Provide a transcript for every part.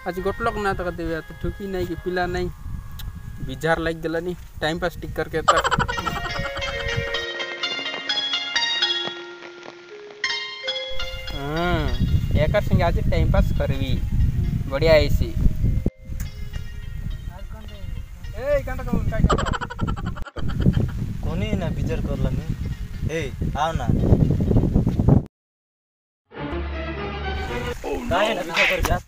आज गोटलोक ना तो देवे तो ठुकी नहीं कि पिला नहीं बिजार लाइक दिला नहीं टाइम पास टिक करके तक एक संगे आज टाइम पास करवी बढ़िया ऐसी ए कांटा कौन काय कोणी ना बिजार करला मी ए आओ ना काय ना बिजार कर जा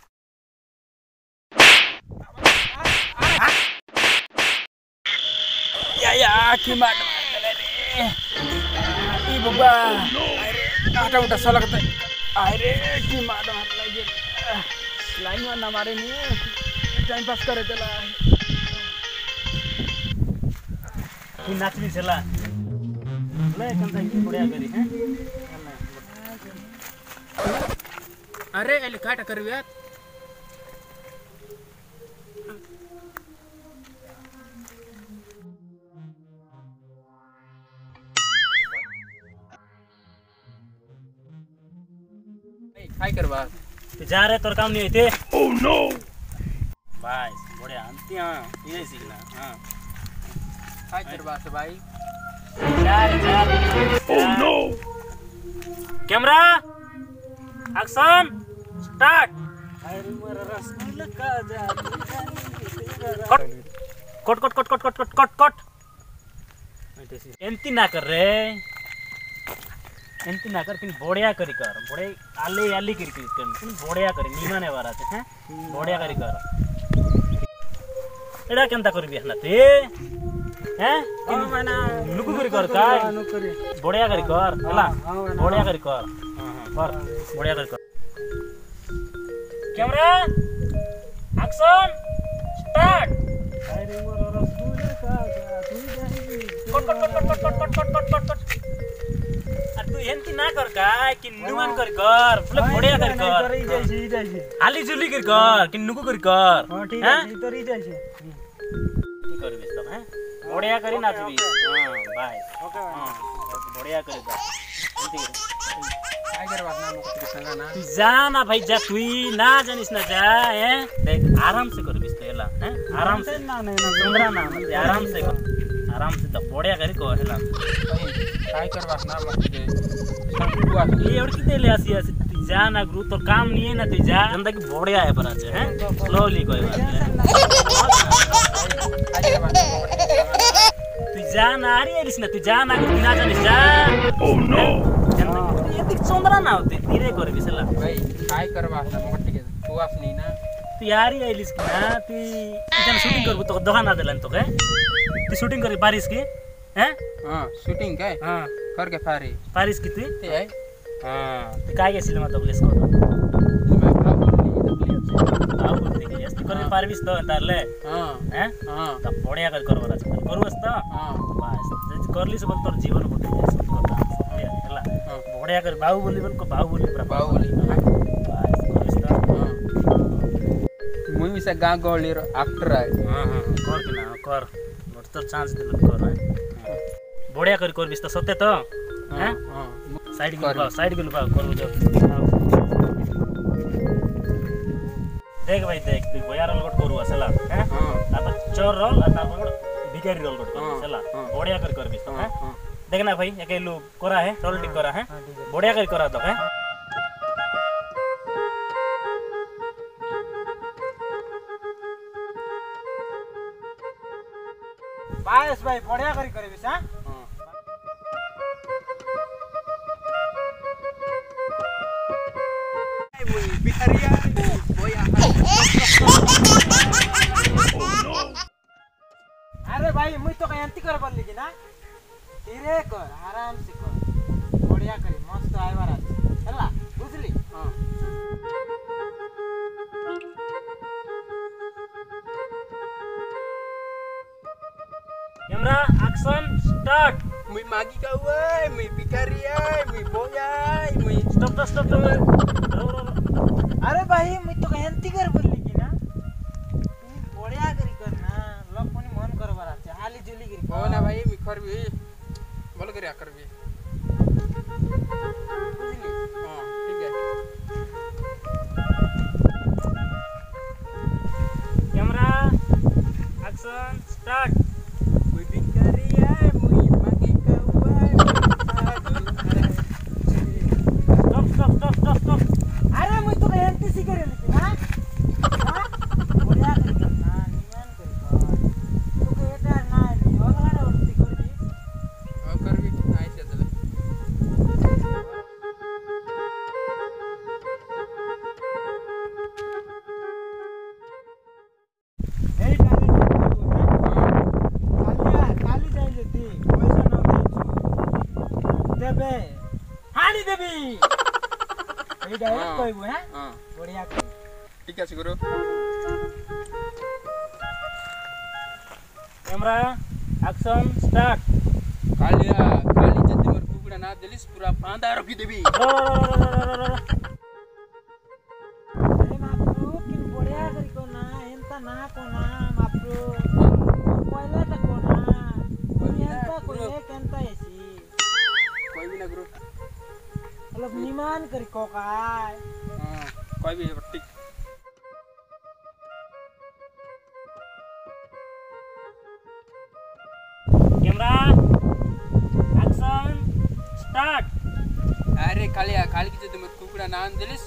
या की मार रे ई बाबा आटा उठा सलग अरे की मार लगे लाइन में ना मारे नहीं टाइम पास करे चला तू नाचली चला ले कंता की बढ़िया करी हैं अरे एले काटा करविया काय करवा तू जा रे तोर काम नहीं होते ओह नो भाई बढ़िया अंती हां ये सीखना हां काय करवा से भाई जा oh no camera action start अरे मेरा रसगुल्ला का जा cut cut cut cut cut cut cut cut एंती ना कर रे एंती ना कर किन बढ़िया करी कर बड़े आले आली करी कर किन बढ़िया करी नीमाने वाला थे हैं बढ़िया करी कर एडा केनता करबी हना ते हैं किन मैंने लुकु करी कर का बढ़िया करी कर हला बढ़िया करी कर हां कर बढ़िया करी कर कैमरा एक्शन स्टार्ट अरे मोर रसगुल्ला का तू जाएगी cut cut cut cut cut cut cut cut तू एंती ना कर का कि नुमान कर फुल बढ़िया कर हाली जुली कर कि नुकु कर हां ठीक है तो री जाय छे की करबी सब हैं बढ़िया करी नाचबी हां बाय ओके हां बढ़िया करी बा काय करवा ना मुक्त संगा ना तू जा ना भाई जा तू ना जानिस ना जा हैं देख आराम से करबी तो एला हैं आराम से ना सुंदरा ना आराम से तो बढ़िया करी को हेला काय करवा ना मत ये और किते ले आसी तू जा ना गुरु तो काम नहीं है ना तू जा गंदा की बढ़िया है पर हैं स्लोली कोई बात तू जा ना आ रही है ना तू जा ना गुरु ना जाने जा ओह नो ये दिख सुंदरा ना होते धीरे कर बिसला भाई काय करवा ना मत के तू आस नहीं ना तू यार ही आइलिस की ना तू इधर शूटिंग करबो तो दोहा ना देलन तो के तू शूटिंग कर बारिश की हैं हां शूटिंग काय हां करके पारिस की तू ते है हां तो काय गेसिल मत प्लेस को मैं भाव बोलते के यस कर पारबिस तो तारले हां हैं हां त बढ़िया कर करबरा छ करबस त हां बस करलिस बोल तोर जीवन बटे सब करता हला बढ़िया कर बाहुबली बन को बाहुबली बाहुबली बस करलिस त हां मुई से गांव गौली रो एक्टर है हां हां कर के ना कर मोर तो चांस दिल कर है बढ़िया कर बिस त सत्य त हैं हां साइड के लुबा करू जो देख भाई देख तू भया रोल कट करू असला हैं हां आता चोर रोल आता भिखारी रोल कट करू असला बढ़िया कर बिस त हैं देखना भाई एके लु करा है रोल टिक करा है बढ़िया कर करा तो हैं बायस भाई बढ़िया करे बिस हां बिहारिया बोया अरे भाई मुई तो एंती कर बोल लेकिन ना धीरे कर आराम से कर बढ़िया करी मस्त आइबार आज हला बुझली हां camera action start Mui magi kau woi, mui pikari ai, mui boyai, mui stop अरे भाई मैं तो हेंती कर बोलली की ना तुम्ही बढिया करी कर ना लोक पनि मन करबर আছে हाली जुली करी हो ना भाई mui करबी बोल करिया करबी बुझली हां ठीक है camera action start mui pikari ai, mui magi kau woi. Stop अरे मैं तो हेंती सी करेली की ना हां बढिया करी कर ना निमान करी कर तू के एटा ना नी अलगाडे उठती करबी हो करबी नाही से चले हे डाले काली जाई जती पैसा न देछु देबे हानी देबी हे डायरेक्ट कहबो हैं हां बढिया कर ठीक है गुरु कैमरा एक्शन स्टार्ट कालिया काली जति मोर कुकुडा ना देलिस पूरा पांदा रखी देबी अरे माप्रो किन बढिया करी को ना एंता ना को ना माप्रो पहिला त को ना एंता को एक एंता एसी कोई भी ना गुरु मतलब निमान करी को काय हां कोई भी ठीक कैमरा एक्शन स्टार्ट अरे कालिया काली की जति मोर कुकुडा ना देलिस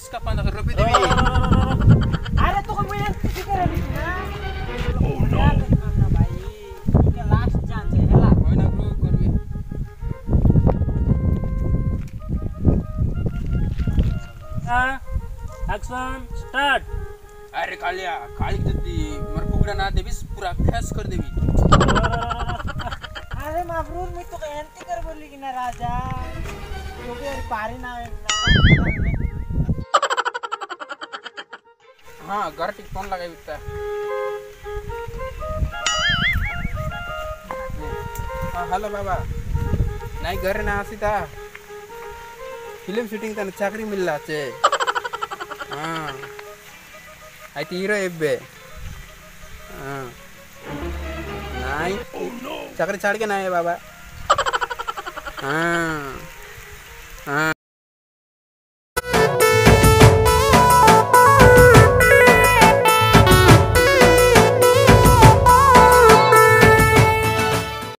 इसका पांदा रखी देबी अरे तो मैं किसी करे ली ना ओ नो ना भाई ये लास्ट चांस है हेला हो ना गुरु करबी एक्शन स्टार्ट अरे कालिया काली की जति मोर कुकुडा ना देबिस पूरा फैस कर देबी अरे माफरूज मैं तो एंटी कर बोली कि ना राजा क्योंकि यार पारी ना हां घर टिक फोन लगाई बिता हां हेलो बाबा नाही घर ना आसीता फिल्म शूटिंग तने चाकरी मिलला छे हां आइती हीरो एबे हां नाही चाकरी छाड़ के ना है बाबा हां हां